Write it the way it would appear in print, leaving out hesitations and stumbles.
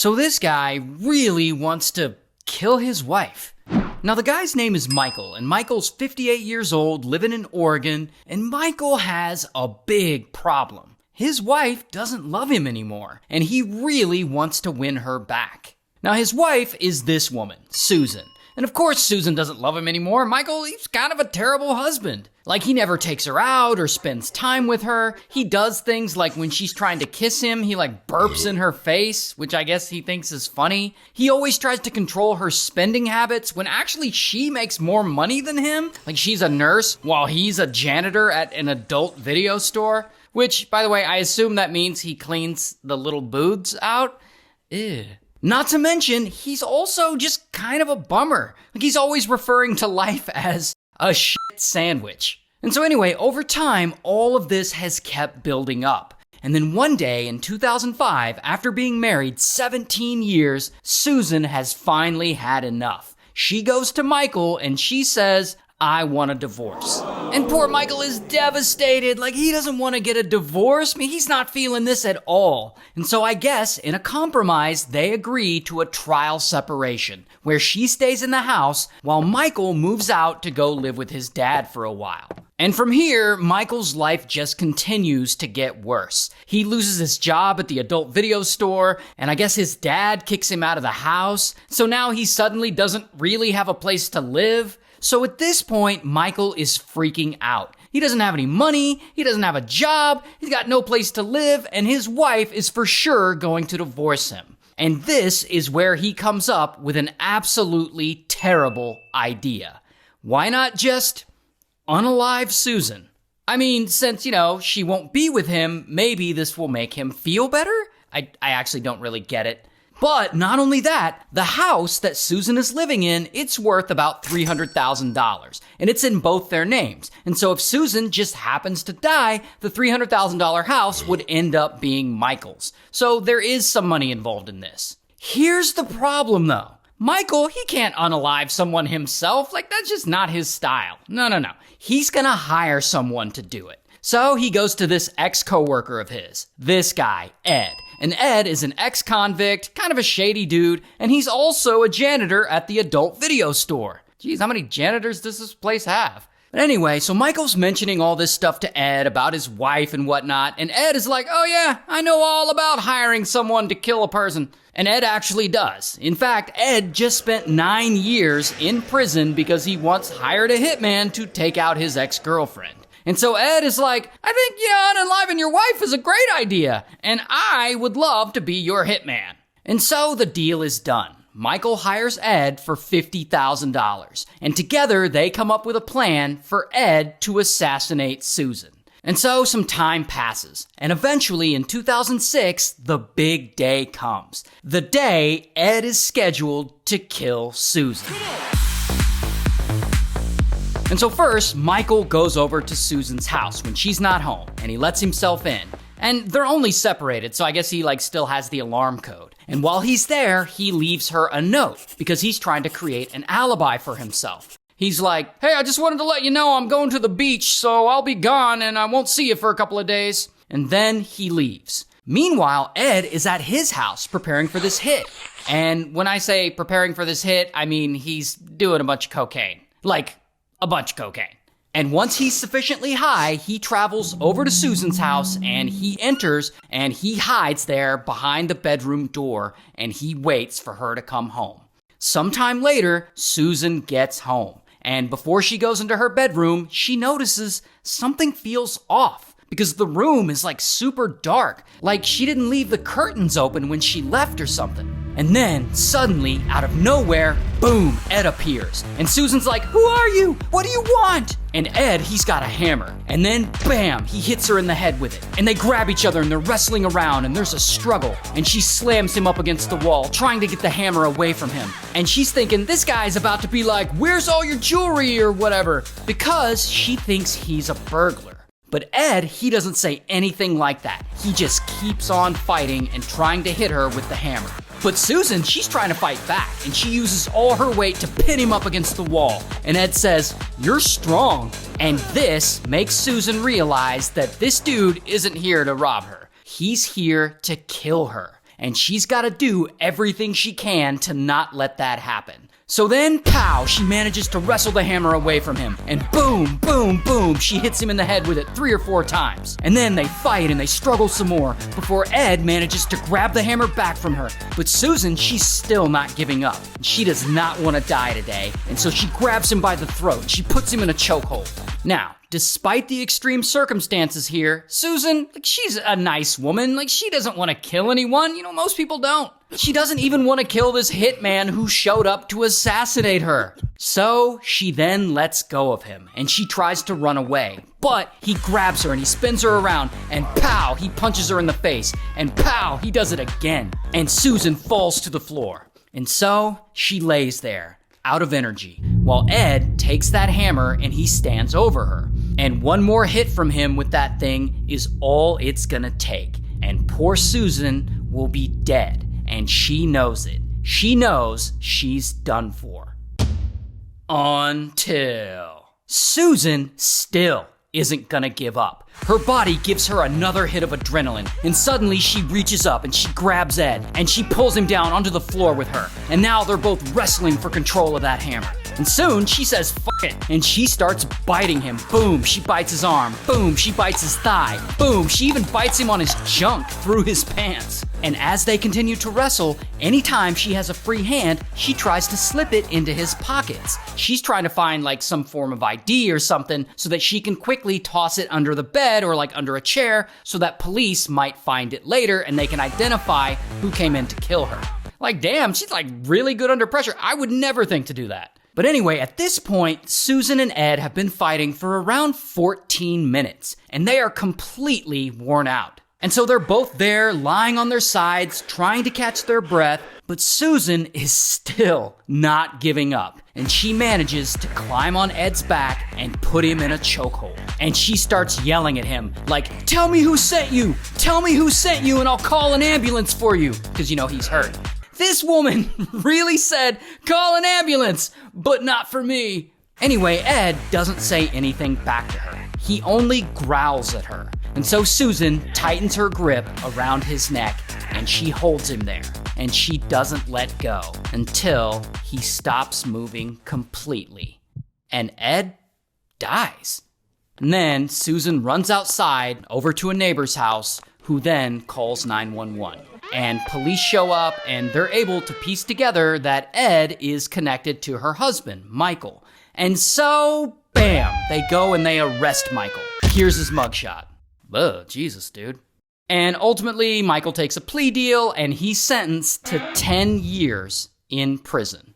So this guy really wants to kill his wife. Now the guy's name is Michael, and Michael's 58 years old, living in Oregon, and Michael has a big problem. His wife doesn't love him anymore, and he really wants to win her back. Now his wife is this woman, Susan. And of course Susan doesn't love him anymore. Michael, he's kind of a terrible husband. Like, he never takes her out or spends time with her. He does things like when she's trying to kiss him, he burps in her face, which I guess he thinks is funny. He always tries to control her spending habits when actually she makes more money than him. Like, she's a nurse while he's a janitor at an adult video store. Which, by the way, I assume that means he cleans the little booths out. Ew. Not to mention, he's also just kind of a bummer. Like, he's always referring to life as a shit sandwich. And so anyway, over time, all of this has kept building up. And then one day in 2005, after being married 17 years, Susan has finally had enough. She goes to Michael and she says, I want a divorce. And poor Michael is devastated. Like, he doesn't want to get a divorce. I mean, he's not feeling this at all. And so I guess in a compromise, they agree to a trial separation where she stays in the house while Michael moves out to go live with his dad for a while. And from here, Michael's life just continues to get worse. He loses his job at the adult video store, and I guess his dad kicks him out of the house. So now he suddenly doesn't really have a place to live. So at this point, Michael is freaking out. He doesn't have any money, he doesn't have a job, he's got no place to live, and his wife is for sure going to divorce him. And this is where he comes up with an absolutely terrible idea. Why not just unalive Susan? I mean, since, she won't be with him, maybe this will make him feel better? I actually don't really get it. But not only that, the house that Susan is living in, it's worth about $300,000. And it's in both their names. And so if Susan just happens to die, the $300,000 house would end up being Michael's. So there is some money involved in this. Here's the problem though. Michael, he can't unalive someone himself. Like, that's just not his style. No. He's gonna hire someone to do it. So he goes to this ex-coworker of his, this guy, Ed. And Ed is an ex-convict, kind of a shady dude, and he's also a janitor at the adult video store. Geez, how many janitors does this place have? But anyway, so Michael's mentioning all this stuff to Ed about his wife and whatnot, and Ed is like, oh yeah, I know all about hiring someone to kill a person. And Ed actually does. In fact, Ed just spent 9 years in prison because he once hired a hitman to take out his ex-girlfriend. And so Ed is like, I think, unaliving your wife is a great idea, and I would love to be your hitman. And so the deal is done. Michael hires Ed for $50,000, and together they come up with a plan for Ed to assassinate Susan. And so some time passes, and eventually in 2006, the big day comes. The day Ed is scheduled to kill Susan. And so first, Michael goes over to Susan's house when she's not home, and he lets himself in. And they're only separated, so I guess he still has the alarm code. And while he's there, he leaves her a note because he's trying to create an alibi for himself. He's like, hey, I just wanted to let you know I'm going to the beach, so I'll be gone and I won't see you for a couple of days. And then he leaves. Meanwhile, Ed is at his house preparing for this hit. And when I say preparing for this hit, I mean he's doing a bunch of cocaine. Like, a bunch of cocaine. And once he's sufficiently high, he travels over to Susan's house and he enters and he hides there behind the bedroom door and he waits for her to come home. Sometime later, Susan gets home. And before she goes into her bedroom, she notices something feels off because the room is super dark. Like she didn't leave the curtains open when she left or something. And then, suddenly, out of nowhere, boom, Ed appears. And Susan's like, who are you? What do you want? And Ed, he's got a hammer. And then, bam, he hits her in the head with it. And they grab each other and they're wrestling around and there's a struggle. And she slams him up against the wall, trying to get the hammer away from him. And she's thinking, this guy's about to be like, where's all your jewelry or whatever? Because she thinks he's a burglar. But Ed, he doesn't say anything like that. He just keeps on fighting and trying to hit her with the hammer. But Susan, she's trying to fight back, and she uses all her weight to pin him up against the wall. And Ed says, you're strong. And this makes Susan realize that this dude isn't here to rob her. He's here to kill her. and she's got to do everything she can to not let that happen. So then, pow, she manages to wrestle the hammer away from him, and boom, boom, boom, she hits him in the head with it 3 or 4 times. And then they fight and they struggle some more before Ed manages to grab the hammer back from her. But Susan, she's still not giving up. She does not want to die today, and so she grabs him by the throat and she puts him in a chokehold. Now, despite the extreme circumstances here, Susan, she's a nice woman. She doesn't want to kill anyone. Most people don't. She doesn't even want to kill this hitman who showed up to assassinate her. So she then lets go of him and she tries to run away. But he grabs her and he spins her around and pow, he punches her in the face. And pow, he does it again. And Susan falls to the floor. And so she lays there, out of energy, while Ed takes that hammer and he stands over her. And one more hit from him with that thing is all it's gonna take. And poor Susan will be dead. And she knows it. She knows she's done for. Until Susan still isn't gonna give up. Her body gives her another hit of adrenaline, and suddenly she reaches up and she grabs Ed, and she pulls him down onto the floor with her. And now they're both wrestling for control of that hammer. And soon she says, "Fuck it," and she starts biting him. Boom, she bites his arm. Boom, she bites his thigh. Boom, she even bites him on his junk through his pants. And as they continue to wrestle, anytime she has a free hand, she tries to slip it into his pockets. She's trying to find some form of ID or something so that she can quickly toss it under the bed or under a chair so that police might find it later and they can identify who came in to kill her. Damn, she's really good under pressure. I would never think to do that. But anyway, at this point, Susan and Ed have been fighting for around 14 minutes, and they are completely worn out. And so they're both there, lying on their sides, trying to catch their breath, but Susan is still not giving up. And she manages to climb on Ed's back and put him in a chokehold. And she starts yelling at him, "Tell me who sent you! Tell me who sent you and I'll call an ambulance for you!" Because, he's hurt. This woman really said, "Call an ambulance, but not for me." Anyway, Ed doesn't say anything back to her. He only growls at her. And so Susan tightens her grip around his neck and she holds him there. And she doesn't let go until he stops moving completely. And Ed dies. And then Susan runs outside over to a neighbor's house, who then calls 911. And police show up and they're able to piece together that Ed is connected to her husband, Michael. And so, bam, they go and they arrest Michael. Here's his mugshot. Ugh, Jesus, dude. And ultimately, Michael takes a plea deal and he's sentenced to 10 years in prison.